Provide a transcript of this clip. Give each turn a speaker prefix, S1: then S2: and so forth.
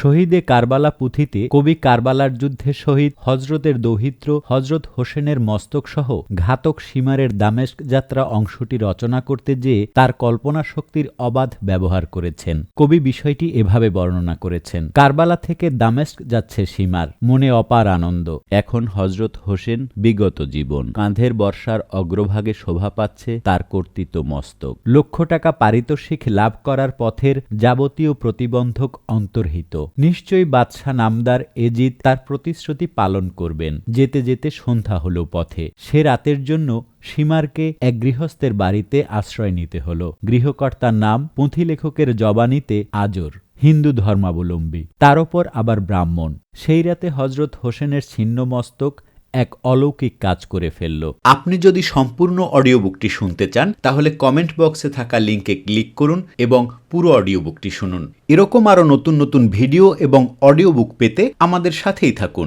S1: শহীদে কারবালা পুঁথিতে কবি কারবালার যুদ্ধে শহীদ হজরতের দৌহিত্র হজরত হোসেনের মস্তকসহ ঘাতক সীমারের দামেস্ক যাত্রা অংশটি রচনা করতে যেয়ে তার কল্পনা শক্তির অবাধ ব্যবহার করেছেন। কবি বিষয়টি এভাবে বর্ণনা করেছেন: কারবালা থেকে দামেস্ক যাচ্ছে সীমার, মনে অপার আনন্দ, এখন হজরত হোসেন বিগত জীবন, কাঁধের বর্ষার অগ্রভাগে শোভা পাচ্ছে তার কর্তৃত্ব মস্তক, লক্ষ টাকা পারিতোষিক লাভ করার পথের যাবতীয় প্রতিবন্ধক অন্তর্হিত। নিশ্চয়ই বাদশাহ নামদার এজিদ তার প্রতিশ্রুতি পালন করবেন। যেতে যেতে সন্ধ্যা হল পথে। সে রাতের জন্য সীমারকে এক গৃহস্থের বাড়িতে আশ্রয় নিতে হল। গৃহকর্তার নাম পুঁথিলেখকের জবানিতে আজর, হিন্দু ধর্মাবলম্বী, তার ওপর আবার ব্রাহ্মণ। সেই রাতে হজরত হোসেনের ছিন্ন মস্তক এক অলৌকিক কাজ করে ফেলল।
S2: আপনি যদি সম্পূর্ণ অডিও বুকটি শুনতে চান তাহলে কমেন্ট বক্সে থাকা লিঙ্কে ক্লিক করুন এবং পুরো অডিও বুকটি শুনুন। এরকম আরও নতুন নতুন ভিডিও এবং অডিও বুক পেতে আমাদের সাথেই থাকুন।